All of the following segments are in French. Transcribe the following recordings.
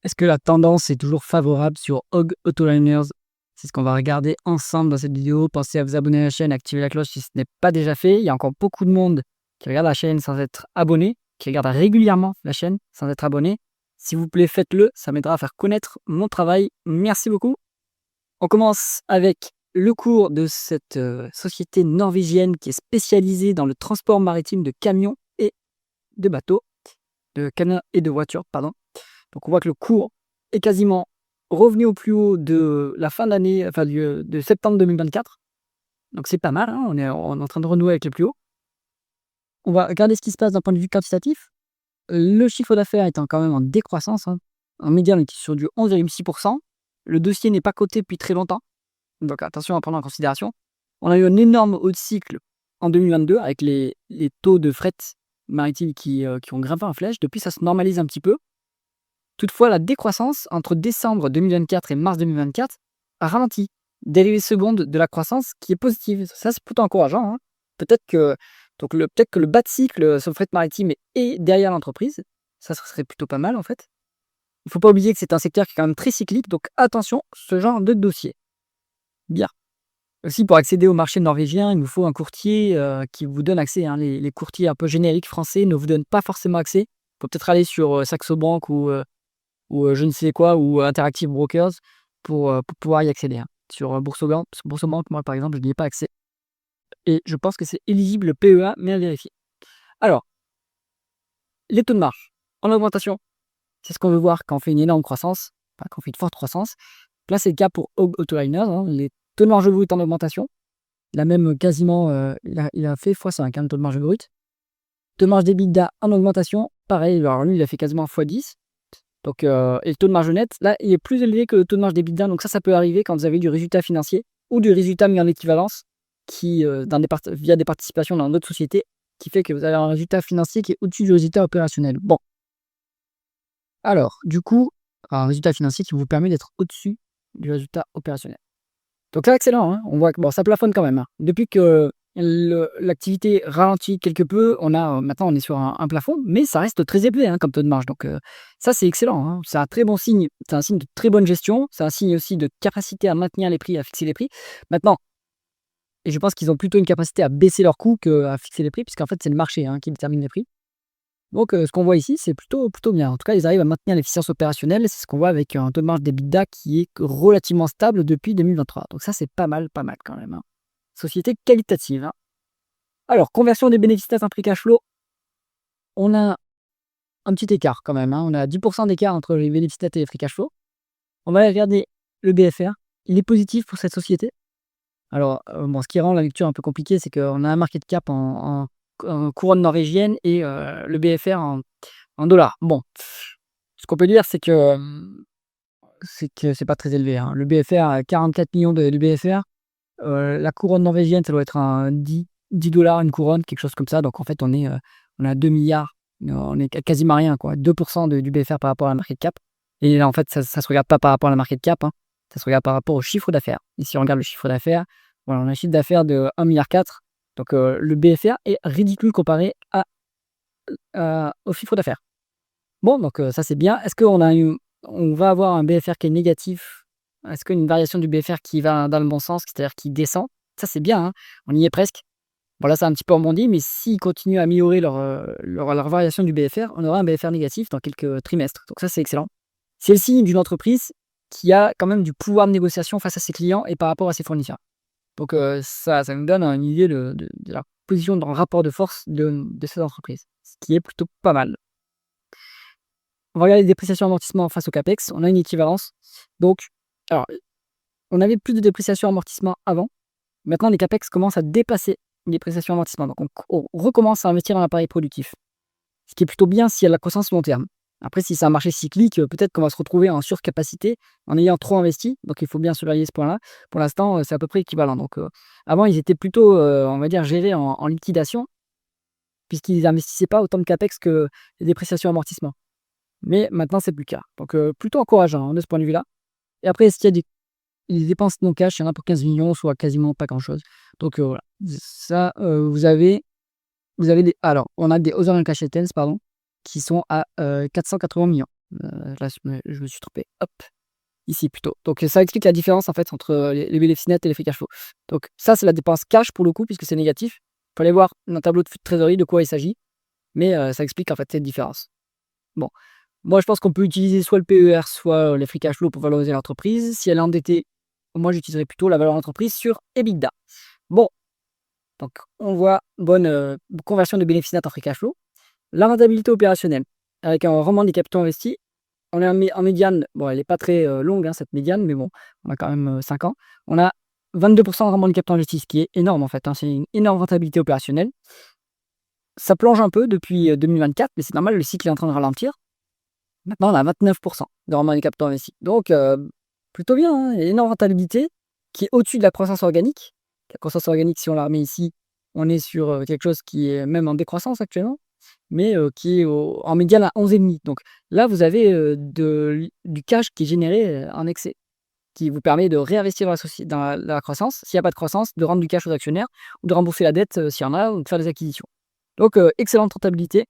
Est-ce que la tendance est toujours favorable sur Hog Autoliners? C'est ce qu'on va regarder ensemble dans cette vidéo. Pensez à vous abonner à la chaîne, activer la cloche si ce n'est pas déjà fait. Il y a encore beaucoup de monde qui regarde la chaîne sans être abonné, qui regarde régulièrement la chaîne sans être abonné. S'il vous plaît, faites-le, ça m'aidera à faire connaître mon travail. Merci beaucoup. On commence avec le cours de cette société norvégienne qui est spécialisée dans le transport maritime de camions et de bateaux, de camions et de voitures, pardon. Donc on voit que le cours est quasiment revenu au plus haut de la fin d'année, enfin de septembre 2024. Donc c'est pas mal, hein, on est en train de renouer avec le plus haut. On va regarder ce qui se passe d'un point de vue quantitatif. Le chiffre d'affaires étant quand même en décroissance, hein. En médiane, on est sur du 11,6%. Le dossier n'est pas coté depuis très longtemps, donc attention à prendre en considération. On a eu un énorme haut de cycle en 2022 avec les taux de fret maritime qui ont grimpé en flèche. Depuis, ça se normalise un petit peu. Toutefois, la décroissance entre décembre 2024 et mars 2024 a ralenti, dérivé seconde de la croissance qui est positive. Ça, c'est plutôt encourageant, hein. Peut-être que, peut-être que le bas de cycle sur le fret maritime est derrière l'entreprise. Ça serait plutôt pas mal, en fait. Il ne faut pas oublier que c'est un secteur qui est quand même très cyclique, donc attention, ce genre de dossier. Bien. Aussi, pour accéder au marché norvégien, il vous faut un courtier qui vous donne accès, hein. Les courtiers un peu génériques français ne vous donnent pas forcément accès. Il faut peut-être aller sur Saxo Bank ou je ne sais quoi, ou Interactive Brokers pour pouvoir y accéder, hein. Sur Boursorama, moi, par exemple, je n'y ai pas accès et je pense que c'est éligible PEA, mais à vérifier. Alors, les taux de marge en augmentation, c'est ce qu'on veut voir quand on fait une énorme croissance, enfin, quand on fait une forte croissance. Là, c'est le cas pour Hog Autoliners, hein. Les taux de marge brut en augmentation. Il a même quasiment, il a fait x5, hein, le taux de marge brut. Taux de marge d'EBITDA en augmentation, pareil, alors lui, il a fait quasiment x10. Donc, et le taux de marge net, là, il est plus élevé que le taux de marge d'EBITDA. Donc ça peut arriver quand vous avez du résultat financier ou du résultat mis en équivalence qui, via des participations dans d'autres sociétés, qui fait que vous avez un résultat financier qui est au-dessus du résultat opérationnel. Bon. Alors, du coup, un résultat financier qui vous permet d'être au-dessus du résultat opérationnel. Donc là, excellent, hein. On voit que bon, ça plafonne quand même, hein. Depuis que l'activité ralentit quelque peu, maintenant on est sur un plafond, mais ça reste très élevé, hein, comme taux de marge. Donc ça, c'est excellent, hein. C'est un très bon signe. C'est un signe de très bonne gestion. C'est un signe aussi de capacité à maintenir les prix, à fixer les prix. Maintenant, et je pense qu'ils ont plutôt une capacité à baisser leurs coûts qu'à fixer les prix, puisqu'en fait, c'est le marché, hein, qui détermine les prix. Donc, ce qu'on voit ici, c'est plutôt bien. En tout cas, ils arrivent à maintenir l'efficience opérationnelle. C'est ce qu'on voit avec un taux de marge d'EBITDA qui est relativement stable depuis 2023. Donc ça, c'est pas mal quand même, hein. Société qualitative, hein. Alors, conversion des bénéfices nets en free cash flow, on a un petit écart quand même, hein. On a 10% d'écart entre les bénéfices nets et les free cash flow. On va regarder le BFR. Il est positif pour cette société. Alors, bon, ce qui rend la lecture un peu compliquée, c'est qu'on a un market cap en couronne norvégienne et le BFR en dollars. Bon, ce qu'on peut dire, c'est que c'est pas très élevé, hein. Le BFR a 44 millions de BFR. La couronne norvégienne, ça doit être un 10 $ une couronne, quelque chose comme ça. Donc en fait, on est à 2 milliards. On est quasiment rien, quoi. 2% du BFR par rapport à la market cap. Et là, en fait, ça se regarde pas par rapport à la market cap, hein. Ça se regarde par rapport au chiffre d'affaires. Ici, on regarde le chiffre d'affaires. Voilà, on a un chiffre d'affaires de 1,4 milliard. Donc le BFR est ridicule comparé au chiffre d'affaires. Bon, donc ça c'est bien. Est-ce on va avoir un BFR qui est négatif? Est-ce qu'une variation du BFR qui va dans le bon sens, c'est-à-dire qui descend? Ça c'est bien, hein, on y est presque. Bon là, ça a un petit peu rebondi, mais s'ils continuent à améliorer leur variation du BFR, on aura un BFR négatif dans quelques trimestres. Donc ça, c'est excellent. C'est le signe d'une entreprise qui a quand même du pouvoir de négociation face à ses clients et par rapport à ses fournisseurs. Donc ça nous donne une idée de la position dans le rapport de force de cette entreprise, ce qui est plutôt pas mal. On va regarder les dépréciations amortissement face au CAPEX. On a une équivalence. Donc, alors, on avait plus de dépréciation amortissement avant. Maintenant, les CAPEX commencent à dépasser les dépréciations amortissement. Donc, on recommence à investir dans l'appareil productif. Ce qui est plutôt bien s'il y a de la croissance long terme. Après, si c'est un marché cyclique, peut-être qu'on va se retrouver en surcapacité en ayant trop investi. Donc, il faut bien surveiller ce point-là. Pour l'instant, c'est à peu près équivalent. Donc, avant, ils étaient plutôt, on va dire, gérés en liquidation, puisqu'ils n'investissaient pas autant de CAPEX que les dépréciations amortissement. Mais maintenant, c'est plus le cas. Donc, plutôt encourageant, hein, de ce point de vue-là. Et après, s'il y a les dépenses non cash, il y en a pour 15 millions, soit quasiment pas grand-chose. Donc, voilà. Ça, vous avez alors, on a des other cash items, pardon, qui sont à 480 millions. Là, je me suis trompé. Hop, ici plutôt. Donc ça explique la différence en fait entre les bénéfices nets et les free cash flow. Donc ça, c'est la dépense cash pour le coup, puisque c'est négatif. Il faut aller voir dans un tableau de trésorerie de quoi il s'agit, mais ça explique en fait cette différence. Bon, moi je pense qu'on peut utiliser soit le PER, soit les free cash flow pour valoriser l'entreprise. Si elle est endettée, moi j'utiliserais plutôt la valeur d'entreprise sur EBITDA. Bon, donc on voit bonne conversion de bénéfices nets en free cash flow. La rentabilité opérationnelle, avec un rendement des capitaux investis, on est en médiane, bon, elle n'est pas très longue, hein, cette médiane, mais bon, on a quand même 5 ans. On a 22% de rendement du capital investi, ce qui est énorme en fait, hein, c'est une énorme rentabilité opérationnelle. Ça plonge un peu depuis 2024, mais c'est normal, le cycle est en train de ralentir. Maintenant, on a 29% de rendement du capital investi. Donc, plutôt bien, hein, il y a une énorme rentabilité qui est au-dessus de la croissance organique. La croissance organique, si on la remet ici, on est sur quelque chose qui est même en décroissance actuellement, mais qui est en médiane à 11,5. Donc là, vous avez du cash qui est généré en excès, qui vous permet de réinvestir dans la croissance. S'il n'y a pas de croissance, de rendre du cash aux actionnaires, ou de rembourser la dette s'il y en a, ou de faire des acquisitions. Donc, excellente rentabilité.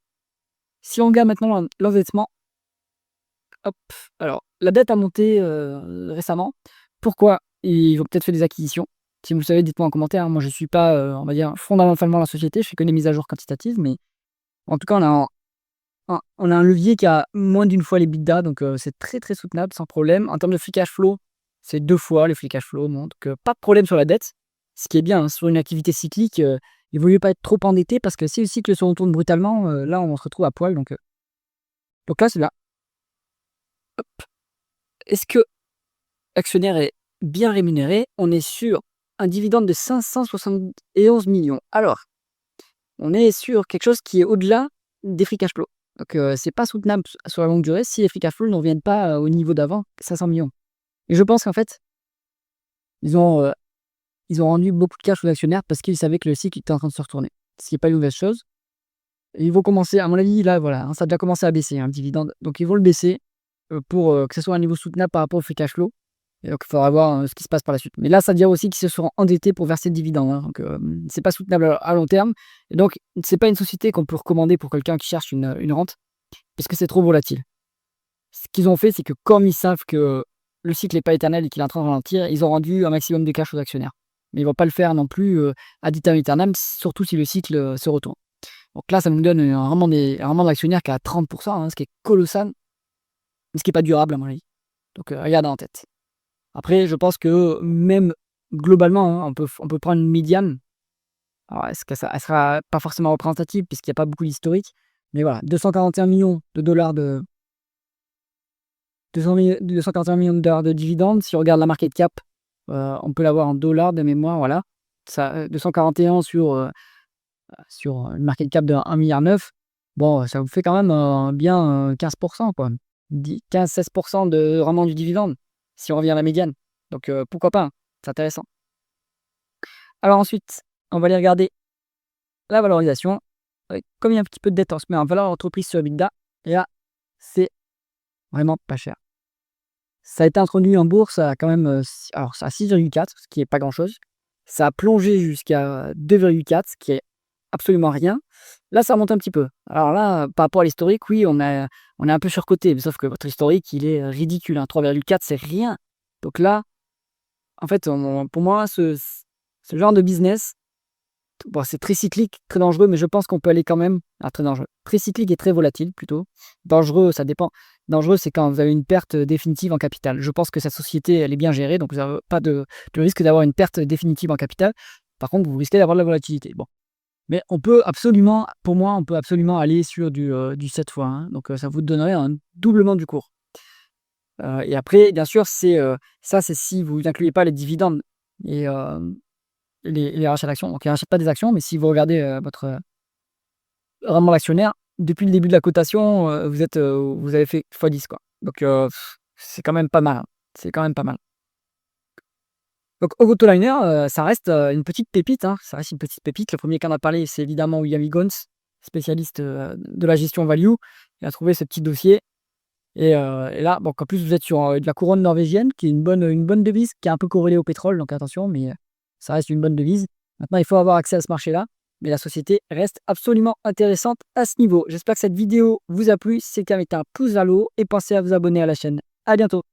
Si on regarde maintenant l'endettement, hop, alors la dette a monté récemment. Pourquoi? Ils ont peut-être fait des acquisitions. Si vous le savez, dites-moi en commentaire, hein. Moi, je ne suis pas, on va dire, fondamentalement la société, je fais que des mises à jour quantitatives, mais en tout cas, on a un levier qui a moins d'une fois les l'EBITDA, donc c'est très, très soutenable sans problème. En termes de free cash flow, c'est 2 fois les free cash flow, donc pas de problème sur la dette. Ce qui est bien, hein, sur une activité cyclique, il vaut mieux pas être trop endetté parce que si le cycle se retourne brutalement, là, on se retrouve à poil, donc là, c'est là. Hop. Est-ce que l'actionnaire est bien rémunéré? On est sur un dividende de 571 millions. Alors, on est sur quelque chose qui est au-delà des free cash flow. Donc, c'est pas soutenable sur la longue durée si les free cash flow n'en viennent pas au niveau d'avant, 500 millions. Et je pense qu'en fait, ils ont, heu, ils ont rendu beaucoup de cash aux actionnaires parce qu'ils savaient que le cycle était en train de se retourner. Ce qui est pas une mauvaise chose. Et ils vont commencer, à mon avis, là, voilà, hein, ça a déjà commencé à baisser, hein, le dividende. Donc ils vont le baisser, pour, que ce soit un niveau soutenable par rapport au free cash flow. Et donc il faudra voir, ce qui se passe par la suite. Mais là, ça veut dire aussi qu'ils se seront endettés pour verser le dividende, hein, donc c'est pas soutenable à long terme. Et donc c'est pas une société qu'on peut recommander pour quelqu'un qui cherche une rente, parce que c'est trop volatile. Ce qu'ils ont fait, c'est que comme ils savent que le cycle n'est pas éternel et qu'il est en train de ralentir, ils ont rendu un maximum de cash aux actionnaires. Mais ils vont pas le faire non plus, ad vitam aeternam, surtout si le cycle, se retourne. Donc là, ça nous donne un rendement d'actionnaire qui est à 30, hein, ce qui est colossal, mais ce qui est pas durable à mon avis. Donc à garder en tête. Après, je pense que même globalement, hein, on peut prendre une médiane. Alors est-ce que ça elle sera pas forcément représentative puisqu'il y a pas beaucoup d'historique, mais voilà, 241 millions de dollars de 241 millions de dollars de dividendes. Si on regarde la market cap, on peut l'avoir en dollars de mémoire, voilà. Ça, 241 sur une market cap de 1,9 $. Bon, ça vous fait quand même, bien, 15 quoi. 15-16 de rendement du dividende, si on revient à la médiane. Donc pourquoi pas, hein, c'est intéressant. Alors ensuite, on va aller regarder la valorisation. Comme il y a un petit peu de dette, on se met en valeur d'entreprise sur EBITDA et là, c'est vraiment pas cher. Ça a été introduit en bourse à quand même, alors c'est à 6,4, ce qui est pas grand-chose. Ça a plongé jusqu'à 2,4, ce qui est absolument rien. Là, ça remonte un petit peu. Alors là, par rapport à l'historique, oui, on est un peu surcoté, mais sauf que votre historique, il est ridicule, hein. 3,4, c'est rien. Donc là, en fait, pour moi, ce genre de business, bon, c'est très cyclique, très dangereux, mais je pense qu'on peut aller quand même, très dangereux, très cyclique et très volatile plutôt. Dangereux, ça dépend. Dangereux, c'est quand vous avez une perte définitive en capital. Je pense que cette société, elle est bien gérée, donc vous n'avez pas de risque d'avoir une perte définitive en capital. Par contre, vous risquez d'avoir de la volatilité. Bon. Mais on peut absolument, pour moi, on peut absolument aller sur du 7 fois, hein. Donc ça vous donnerait un doublement du cours. Et après, bien sûr, ça, c'est si vous n'incluez pas les dividendes et les rachats d'actions. Donc ils ne rachètent pas des actions, mais si vous regardez votre rendement d'actionnaire, depuis le début de la cotation, vous avez fait x10, quoi. Donc c'est quand même pas mal, hein. C'est quand même pas mal. Donc Autoliner, ça reste une petite pépite, hein. Ça reste une petite pépite. Le premier qui en a parlé, c'est évidemment William Higgins, spécialiste de la gestion value. Il a trouvé ce petit dossier. Et là, bon, en plus, vous êtes sur de la couronne norvégienne, qui est une bonne devise, qui est un peu corrélée au pétrole, donc attention, mais ça reste une bonne devise. Maintenant, il faut avoir accès à ce marché-là. mais la société reste absolument intéressante à ce niveau. J'espère que cette vidéo vous a plu. Si c'est le cas, mettez un pouce vers le haut et pensez à vous abonner à la chaîne. À bientôt.